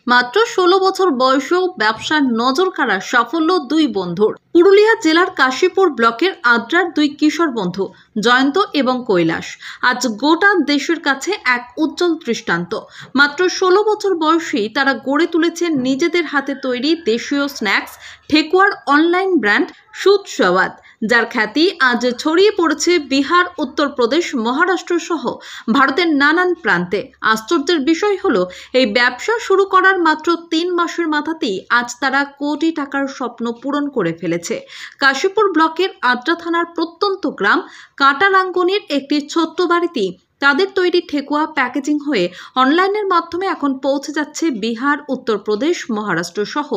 মাত্র ১৬ বছর বয়সেও ব্যবসার নজর কাড়া সাফল্য দুই বন্ধুর। পুরুলিয়া জেলার কাশীপুর ব্লকের আদ্রার দুই কিশোর বন্ধু জয়ন্ত এবং কৈলাস আজ গোটা দেশের কাছে এক উজ্জ্বল দৃষ্টান্ত। মাত্র ১৬ বছর বয়সেই তারা গড়ে তুলেছে নিজেদের হাতে তৈরি দেশীয় স্ন্যাক্স ঠেকুয়ার অনলাইন ব্র্যান্ড সুদ সওয়াদ, যার খ্যাতি আজ ছড়িয়ে পড়েছে বিহার, উত্তরপ্রদেশ, মহারাষ্ট্র সহ ভারতের নানান প্রান্তে। আশ্চর্যের বিষয় হলো, এই ব্যবসা শুরু করার মাত্র ৩ মাসের মাথাতেই আজ তারা কোটি টাকার স্বপ্ন পূরণ করে ফেলেছে। কাশীপুর ব্লকের আদ্রা থানার প্রত্যন্ত গ্রাম কাটালাঙ্গনির একটি ছোট্ট বাড়িতেই তাদের তৈরি ঠেকুয়া প্যাকেজিং হয়ে অনলাইনের মাধ্যমে এখন পৌঁছে যাচ্ছে বিহার, উত্তরপ্রদেশ, মহারাষ্ট্র সহ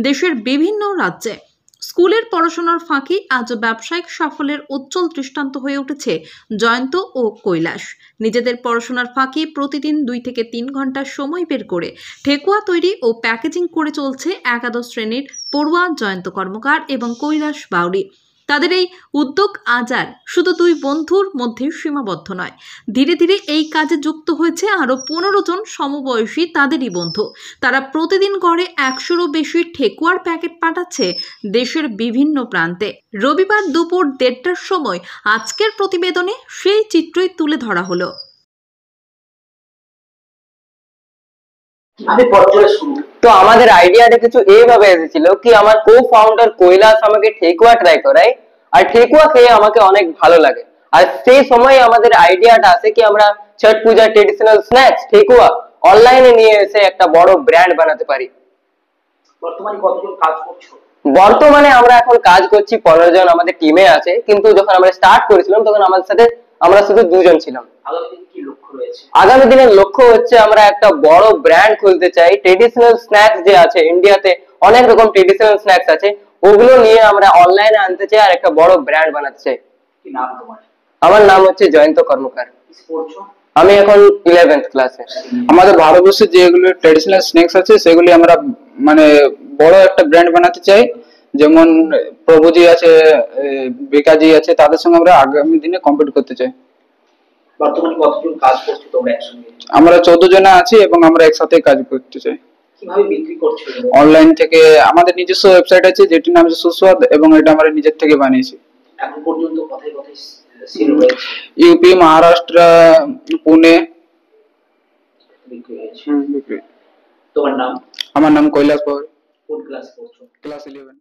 দেশের বিভিন্ন রাজ্যে। স্কুলের পড়াশোনার ফাঁকি আজ ব্যবসায়িক সাফল্যের উজ্জ্বল দৃষ্টান্ত হয়ে উঠেছে জয়ন্ত ও কৈলাস। নিজেদের পড়াশোনার ফাঁকি প্রতিদিন ২ থেকে ৩ ঘন্টা সময় বের করে ঠেকুয়া তৈরি ও প্যাকেজিং করে চলছে একাদশ শ্রেণীর পড়ুয়া জয়ন্ত কর্মকার এবং কৈলাস বাউরি। তাদের এই উদ্যোগ আজ আর শুধু দুই বন্ধুর মধ্যে সীমাবদ্ধ নয়, ধীরে ধীরে এই কাজে যুক্ত হয়েছে আরও ১৫ জন সমবয়সী তাদেরই বন্ধু। তারা প্রতিদিন গড়ে ১০০রও বেশি ঠেকুয়ার প্যাকেট পাঠাচ্ছে দেশের বিভিন্ন প্রান্তে। রবিবার দুপুর ১:৩০টার সময় আজকের প্রতিবেদনে সেই চিত্রই তুলে ধরা হলো। তো আমাদের আইডিয়াটা কিছু এইভাবে এসেছিল কি আমার কো-ফাউন্ডার কৈলাস আমাকে ঠেকুয়া ট্রাই করায়, আর ঠেকুয়া খেয়ে আমাকে অনেক ভালো লাগে। আর সেই সময় আমাদের আইডিয়াটা আসে কি আমরা ছট পূজা ট্রেডিশনাল স্ন্যাক্স ঠেকুয়া অনলাইনে নিয়ে এসে একটা বড় ব্র্যান্ড বানাতে পারি। বর্তমানে কতজন কাজ করছো? বর্তমানে আমরা এখন কাজ করছি, 15 জন আমাদের টিমে আছে, কিন্তু যখন আমরা স্টার্ট করেছিলাম তখন আমাদের সাথে আমরা শুধু 2 জন ছিলাম। আগামী দিনের লক্ষ্য হচ্ছে আমরা একটা বড় ব্র্যান্ড খুলতে চাই। ট্রেডিশনাল স্ন্যাক্স যে আছে ইন্ডিয়াতে, অনেক রকম ট্রেডিশনাল স্ন্যাক্স আছে, ওগুলো নিয়ে আমরা অনলাইনে আনতে চাই আর একটা বড় ব্র্যান্ড বানাতে চাই। কি নাম তোমার? আমার নাম হচ্ছে জয়ন্ত কর্মকার। আমি এখন 11th ক্লাসে। আমাদের ভারতবর্ষে যেগুলো ট্রেডিশনাল স্ন্যাক্স আছে সেগুলি আমরা মানে বড় একটা ব্র্যান্ড বানাতে চাই। যেমন প্রভুজি আছে, বেকাজি আছে, তাদের সঙ্গে আমরা আগামী দিনে কম্পিট করতে চাই। বর্তমানে কতজন কাজ করছো তোমরা একসঙ্গে? আমরা 14 জন আছি এবং আমরা একসাথে কাজ করতে চাই। কিভাবে বিক্রি করছো? অনলাইন থেকে। আমাদের নিজস্ব ওয়েবসাইট আছে যেটির নাম হচ্ছে সুস্বাদ, এবং এটা আমরা নিজের থেকে বানিয়েছি। এখন পর্যন্ত কোথায় কোথায় সেল হয়েছে? ইউপি, মহারাষ্ট্র, পুনে বিক্রি হয়েছে। বিক্রি। তোমার নাম? আমার নাম কৈলাস বাউরি। কোন ক্লাস পড়ছো? ক্লাস 11।